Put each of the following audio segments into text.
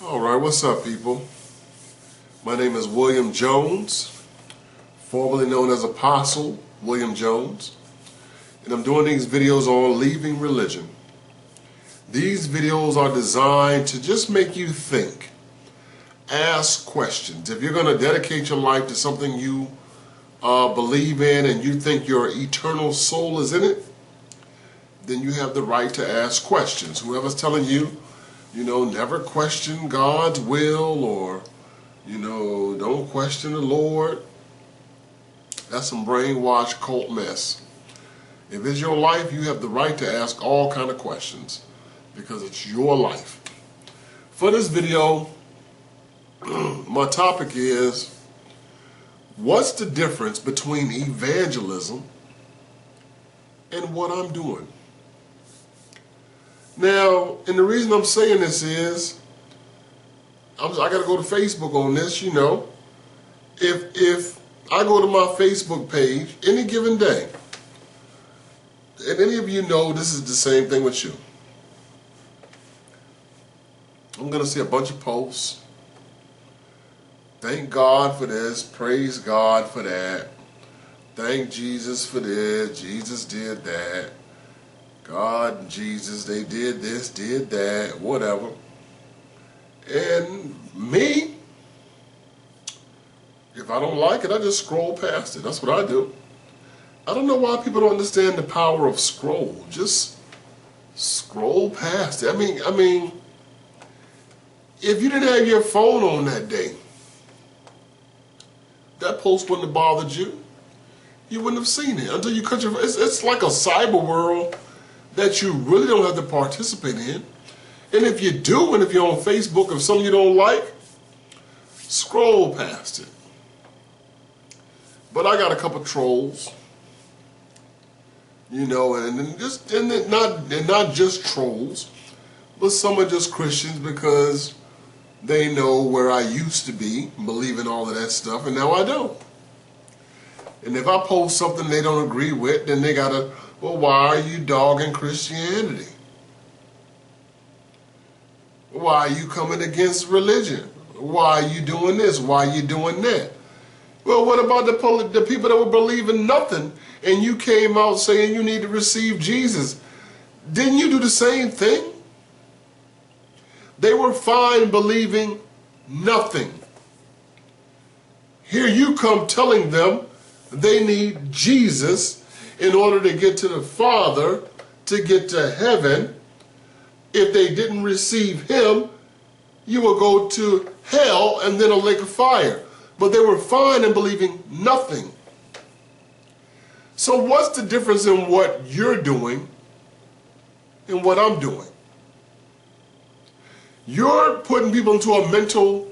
Alright, what's up, people? My name is William Jones, formerly known as Apostle William Jones, and I'm doing these videos on leaving religion. These videos are designed to just make you think, ask questions. If you're going to dedicate your life to something you believe in and you think your eternal soul is in it, then you have the right to ask questions. Whoever's telling you, never question God's will, or, don't question the Lord, that's some brainwashed cult mess. If it's your life, you have the right to ask all kind of questions because it's your life. For this video, my topic is, what's the difference between evangelism and what I'm doing? Now, and the reason I'm saying this is, I got to go to Facebook on this, If I go to my Facebook page any given day, and any of you know this is the same thing with you, I'm going to see a bunch of posts. Thank God for this, praise God for that, thank Jesus for this, Jesus did that. God and Jesus, they did this, did that, whatever. And me, if I don't like it, I just scroll past it. That's what I do. I don't know why people don't understand the power of scroll. Just scroll past it. I mean, if you didn't have your phone on that day, that post wouldn't have bothered you. You wouldn't have seen it until you cut your phone. It's like a cyber world that you really don't have to participate in. And if you do, and if you're on Facebook, if something you don't like, scroll past it. But I got a couple trolls, and not just trolls, but some are just Christians because they know where I used to be, believing all of that stuff, and now I don't. And if I post something they don't agree with, then they gotta, well, why are you dogging Christianity? Why are you coming against religion? Why are you doing this? Why are you doing that? Well, what about the people that were believing nothing and you came out saying you need to receive Jesus? Didn't you do the same thing? They were fine believing nothing. Here you come telling them they need Jesus in order to get to the Father, to get to heaven. If they didn't receive Him, you will go to hell and then a lake of fire. But they were fine in believing nothing. So what's the difference in what you're doing and what I'm doing? You're putting people into a mental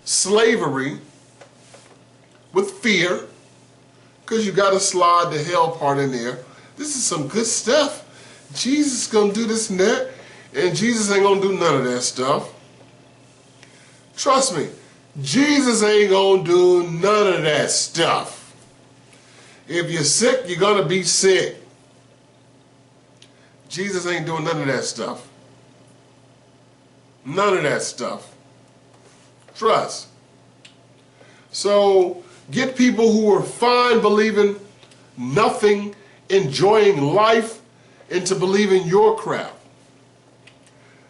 slavery with fear, because you got to slide the hell part in there. This is some good stuff. Jesus is going to do this and that, and Jesus ain't going to do none of that stuff. Trust me, Jesus ain't going to do none of that stuff. If you're sick, you're going to be sick. Jesus ain't doing none of that stuff. None of that stuff. Trust. So get people who are fine believing nothing, enjoying life, into believing your crap.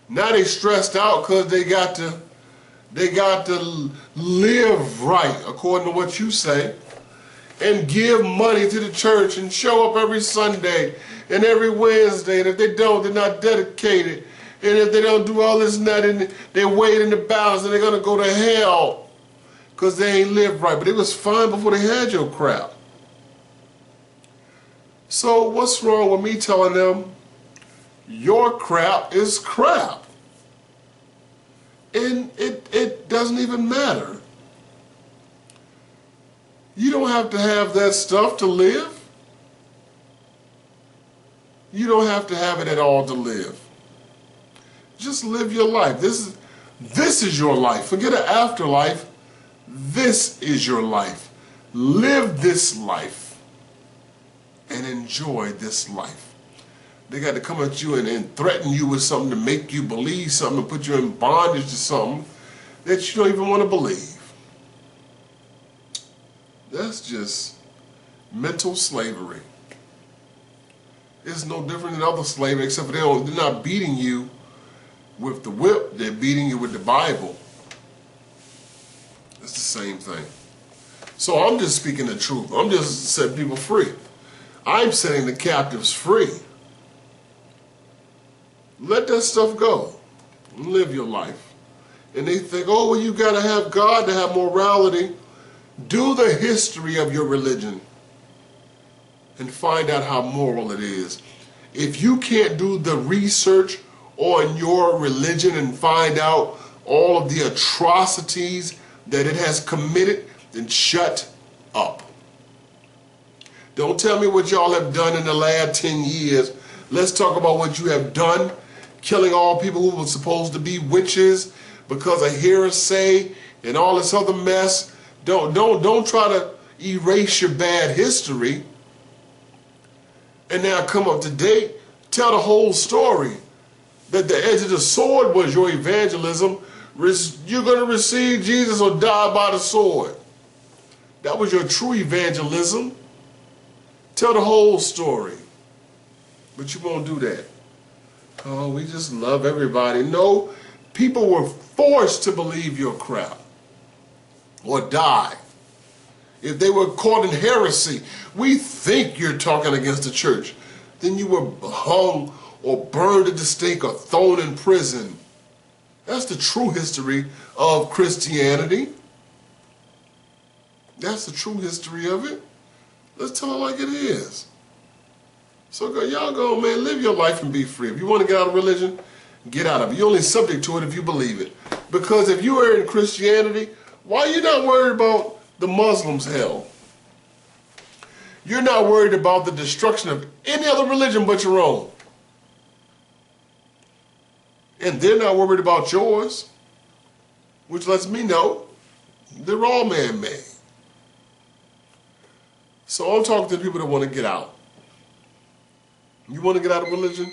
Now they stressed out because they got to live right according to what you say, and give money to the church and show up every Sunday and every Wednesday, and if they don't, they're not dedicated, and if they don't do all this and that, and they wait in the balance, and they're going to go to hell because they ain't lived right. But it was fine before they had your crap. So what's wrong with me telling them your crap is crap? And it doesn't even matter. You don't have to have that stuff to live. You don't have to have it at all to live. Just live your life. This is your life. Forget an afterlife. This is your life. Live this life and enjoy this life. They got to come at you and threaten you with something to make you believe something, and put you in bondage to something that you don't even want to believe. That's just mental slavery. It's no different than other slavery, except for they're not beating you with the whip, they're beating you with the Bible. It's the same thing. So I'm just speaking the truth. I'm just setting people free. I'm setting the captives free. Let that stuff go. Live your life. And they think, oh, well, you got to have God to have morality. Do the history of your religion and find out how moral it is. If you can't do the research on your religion and find out all of the atrocities that it has committed, then shut up. Don't tell me what y'all have done in the last 10 years. Let's talk about what you have done, killing all people who were supposed to be witches because of hearsay and all this other mess. Don't try to erase your bad history and now come up to date. Tell the whole story. That the edge of the sword was your evangelism. You're going to receive Jesus or die by the sword. That was your true evangelism. Tell the whole story. But you won't do that. Oh, we just love everybody. No, people were forced to believe your crap or die. If they were caught in heresy, we think you're talking against the church. Then you were hung or burned at the stake or thrown in prison. That's the true history of Christianity. That's the true history of it. Let's tell it like it is. So y'all go, man, live your life and be free. If you want to get out of religion, get out of it. You're only subject to it if you believe it. Because if you are in Christianity, why are you not worried about the Muslims' hell? You're not worried about the destruction of any other religion but your own. And they're not worried about yours, which lets me know they're all man-made. So I'm talking to people that want to get out. You want to get out of religion?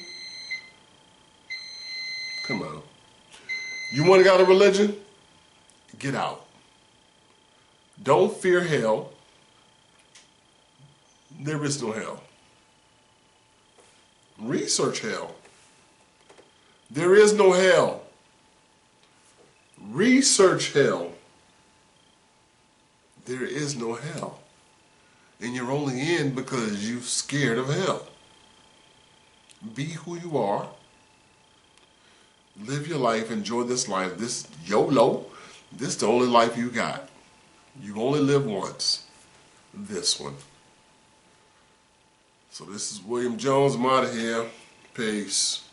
Come on. You want to get out of religion? Get out. Don't fear hell. There is no hell. Research hell. There is no hell. Research hell. There is no hell. And you're only in because you're scared of hell. Be who you are. Live your life. Enjoy this life. This YOLO. This is the only life you got. You only live once. This one. So this is William Jones. I'm out of here. Peace.